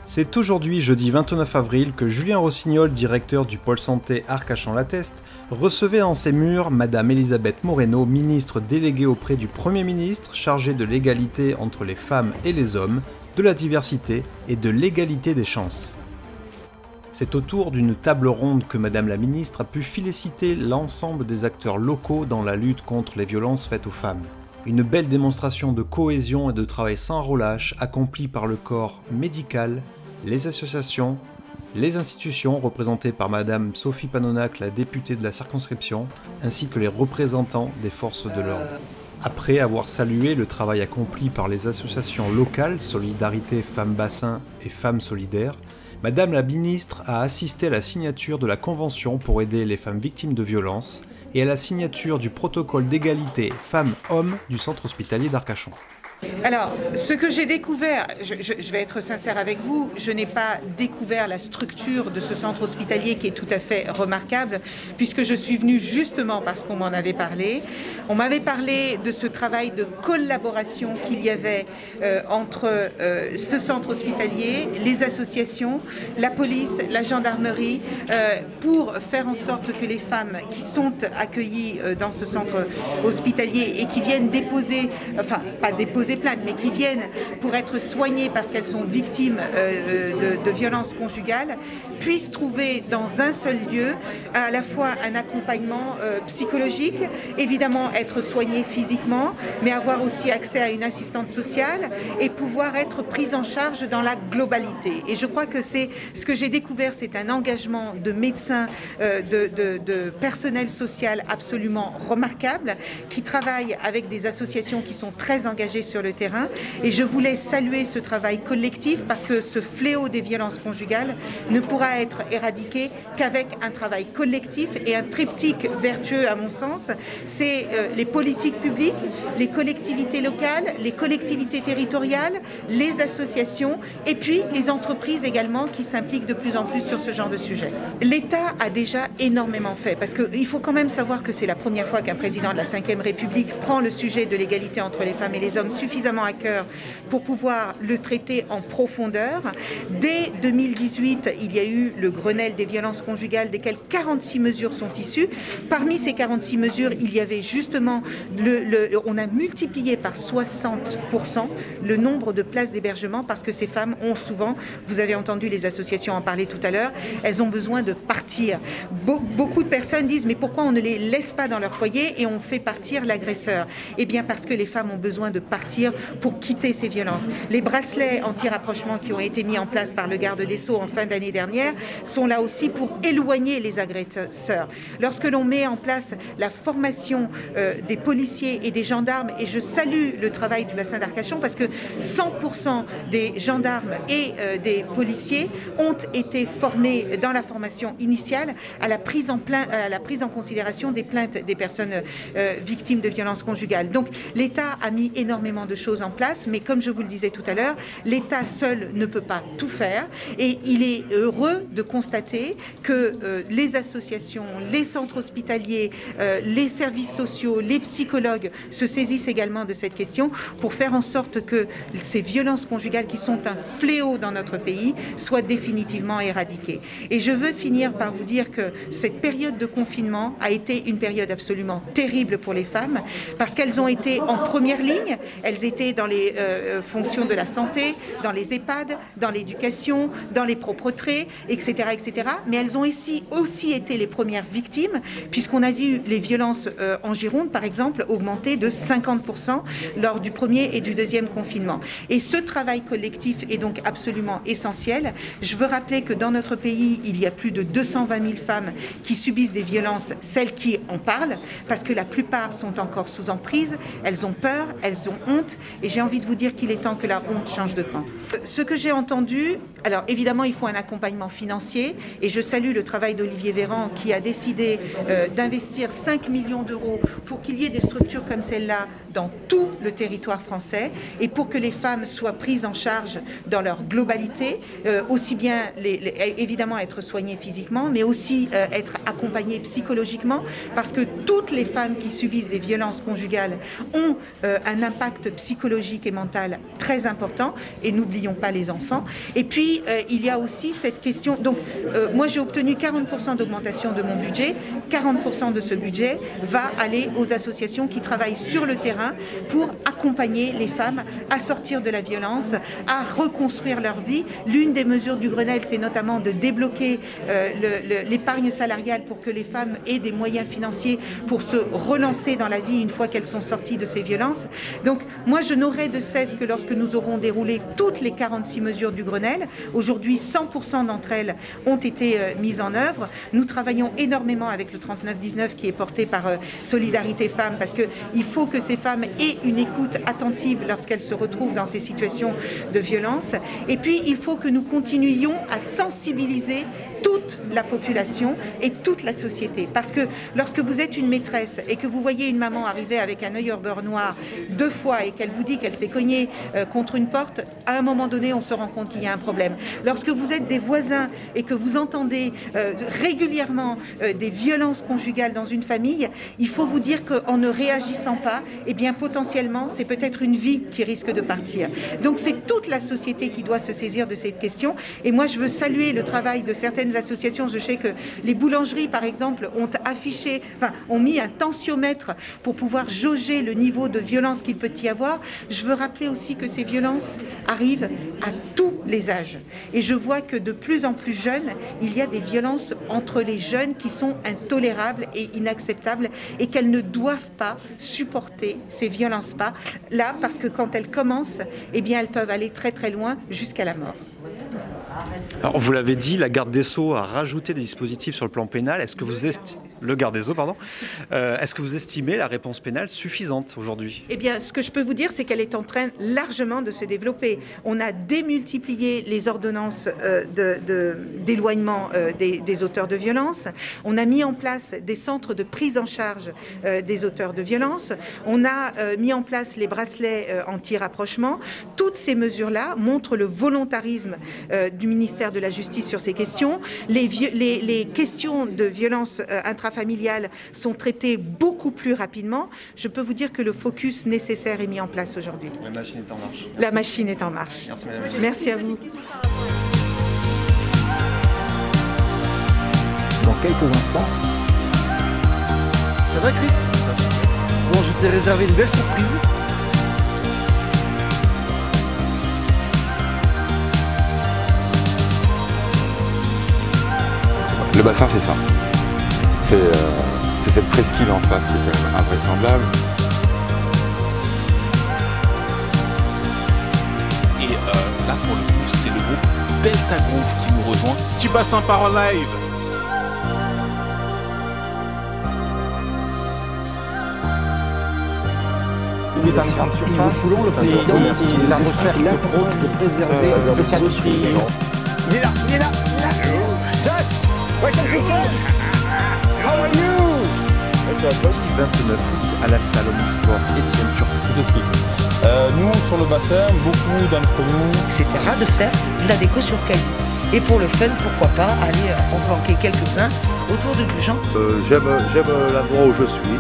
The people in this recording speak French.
C'est aujourd'hui, jeudi 29 avril, que Julien Rossignol, directeur du pôle santé Arcachon-La-Teste, recevait en ses murs Madame Elisabeth Moreno, ministre déléguée auprès du Premier ministre, chargée de l'égalité entre les femmes et les hommes, de la diversité et de l'égalité des chances. C'est autour d'une table ronde que Madame la ministre a pu féliciter l'ensemble des acteurs locaux dans la lutte contre les violences faites aux femmes. Une belle démonstration de cohésion et de travail sans relâche accomplie par le corps médical, les associations, les institutions représentées par Madame Sophie Panonac, la députée de la circonscription, ainsi que les représentants des forces de l'ordre. Après avoir salué le travail accompli par les associations locales Solidarité Femmes Bassin et Femmes Solidaires, Madame la ministre a assisté à la signature de la Convention pour aider les femmes victimes de violences et à la signature du protocole d'égalité femmes-hommes du centre hospitalier d'Arcachon. Alors, ce que j'ai découvert, je vais être sincère avec vous, je n'ai pas découvert la structure de ce centre hospitalier qui est tout à fait remarquable, puisque je suis venue justement parce qu'on m'en avait parlé. On m'avait parlé de ce travail de collaboration qu'il y avait entre ce centre hospitalier, les associations, la police, la gendarmerie, pour faire en sorte que les femmes qui sont accueillies dans ce centre hospitalier et qui viennent déposer, enfin pas déposer plainte, mais qui viennent pour être soignées parce qu'elles sont victimes de violences conjugales, puissent trouver dans un seul lieu à la fois un accompagnement psychologique, évidemment être soignées physiquement, mais avoir aussi accès à une assistante sociale et pouvoir être prises en charge dans la globalité. Et je crois que c'est ce que j'ai découvert, c'est un engagement de médecins, de personnel social absolument remarquable, qui travaille avec des associations qui sont très engagées sur le terrain, et je voulais saluer ce travail collectif parce que ce fléau des violences conjugales ne pourra être éradiqué qu'avec un travail collectif et un triptyque vertueux à mon sens, c'est les politiques publiques, les collectivités locales, les collectivités territoriales, les associations et puis les entreprises également qui s'impliquent de plus en plus sur ce genre de sujet. L'État a déjà énormément fait parce qu'il faut quand même savoir que c'est la première fois qu'un président de la Ve République prend le sujet de l'égalité entre les femmes et les hommes suffisamment à cœur pour pouvoir le traiter en profondeur. Dès 2018, il y a eu le Grenelle des violences conjugales, desquelles 46 mesures sont issues. Parmi ces 46 mesures, il y avait justement, on a multiplié par 60% le nombre de places d'hébergement parce que ces femmes ont souvent, vous avez entendu les associations en parler tout à l'heure, elles ont besoin de partir. Beaucoup de personnes disent mais pourquoi on ne les laisse pas dans leur foyer et on fait partir l'agresseur? Eh bien parce que les femmes ont besoin de partir pour quitter ces violences. Les bracelets anti-rapprochement qui ont été mis en place par le garde des Sceaux en fin d'année dernière sont là aussi pour éloigner les agresseurs. Lorsque l'on met en place la formation des policiers et des gendarmes, et je salue le travail du bassin d'Arcachon parce que 100% des gendarmes et des policiers ont été formés dans la formation initiale à la prise en considération des plaintes des personnes victimes de violences conjugales. Donc l'État a mis énormément de choses en place, mais comme je vous le disais tout à l'heure, l'État seul ne peut pas tout faire et il est heureux de constater que les associations, les centres hospitaliers, les services sociaux, les psychologues se saisissent également de cette question pour faire en sorte que ces violences conjugales qui sont un fléau dans notre pays soient définitivement éradiquées. Et je veux finir par vous dire que cette période de confinement a été une période absolument terrible pour les femmes parce qu'elles ont été en première ligne, elles étaient dans les fonctions de la santé, dans les EHPAD, dans l'éducation, dans les propretés, etc., etc. Mais elles ont aussi été les premières victimes, puisqu'on a vu les violences en Gironde, par exemple, augmenter de 50% lors du premier et du deuxième confinement. Et ce travail collectif est donc absolument essentiel. Je veux rappeler que dans notre pays, il y a plus de 220 000 femmes qui subissent des violences, celles qui en parlent, parce que la plupart sont encore sous emprise, elles ont peur, elles ont honte, et j'ai envie de vous dire qu'il est temps que la honte change de camp. Ce que j'ai entendu, alors évidemment il faut un accompagnement financier, et je salue le travail d'Olivier Véran qui a décidé d'investir 5 millions d'euros pour qu'il y ait des structures comme celle-là dans tout le territoire français, et pour que les femmes soient prises en charge dans leur globalité, aussi bien évidemment être soignées physiquement, mais aussi être accompagnées psychologiquement, parce que toutes les femmes qui subissent des violences conjugales ont un impact psychologique et mental très important, et n'oublions pas les enfants. Et puis, il y a aussi cette question... Donc, moi, j'ai obtenu 40% d'augmentation de mon budget. 40% de ce budget va aller aux associations qui travaillent sur le terrain pour accompagner les femmes à sortir de la violence, à reconstruire leur vie. L'une des mesures du Grenelle, c'est notamment de débloquer l'épargne salariale pour que les femmes aient des moyens financiers pour se relancer dans la vie une fois qu'elles sont sorties de ces violences. Donc moi je n'aurai de cesse que lorsque nous aurons déroulé toutes les 46 mesures du Grenelle. Aujourd'hui 100% d'entre elles ont été mises en œuvre. Nous travaillons énormément avec le 3919 qui est porté par Solidarité Femmes, parce qu'il faut que ces femmes aient une écoute attentive lorsqu'elles se retrouvent dans ces situations de violence. Et puis il faut que nous continuions à sensibiliser toute la population et toute la société. Parce que lorsque vous êtes une maîtresse et que vous voyez une maman arriver avec un œil au beurre noir 2 fois et qu'elle vous dit qu'elle s'est cognée contre une porte, à un moment donné, on se rend compte qu'il y a un problème. Lorsque vous êtes des voisins et que vous entendez régulièrement des violences conjugales dans une famille, il faut vous dire qu'en ne réagissant pas, eh bien potentiellement, c'est peut-être une vie qui risque de partir. Donc c'est toute la société qui doit se saisir de cette question. Et moi, je veux saluer le travail de certaines associations. Je sais que les boulangeries, par exemple, ont mis un tensiomètre pour pouvoir jauger le niveau de violence qu'il peut y avoir. Je veux rappeler aussi que ces violences arrivent à tous les âges. Et je vois que de plus en plus jeunes, il y a des violences entre les jeunes qui sont intolérables et inacceptables et qu'elles ne doivent pas supporter ces violences-là, parce que quand elles commencent, eh bien, elles peuvent aller très très loin jusqu'à la mort. Alors, vous l'avez dit, la garde des Sceaux a rajouté des dispositifs sur le plan pénal. Est-ce que vous est-ce que vous estimez la réponse pénale suffisante aujourd'hui? Eh bien, ce que je peux vous dire, c'est qu'elle est en train largement de se développer. On a démultiplié les ordonnances d'éloignement des auteurs de violences. On a mis en place des centres de prise en charge des auteurs de violences. On a mis en place les bracelets anti-rapprochement. Toutes ces mesures-là montrent le volontarisme du ministère de la Justice sur ces questions. Les questions de violence intrafamiliale sont traitées beaucoup plus rapidement. Je peux vous dire que le focus nécessaire est mis en place aujourd'hui. La machine est en marche. La machine est en marche. Merci, madame. Merci à vous. Dans quelques instants. Ça va, Chris? Bon, je t'ai réservé une belle surprise. Le bassin, c'est ça. C'est cette presqu'île en face qui est quand même invraisemblable. Et là, pour le coup, c'est le groupe Delta Groove qui nous rejoint. Petit bassin par en live. Yves Foulon, le président, il explique l'importance de préserver le cadre sous. Il est là. Jack, what can you say? How are you? 29 août à la salle Omnisport Étienne Turcot. Je t'explique. Nous, sur le bassin, beaucoup d'entre nous... Etc. de faire de la déco sur caillou. Et pour le fun, pourquoi pas aller en planquer quelques-uns autour de Gujan. J'aime l'endroit où je suis.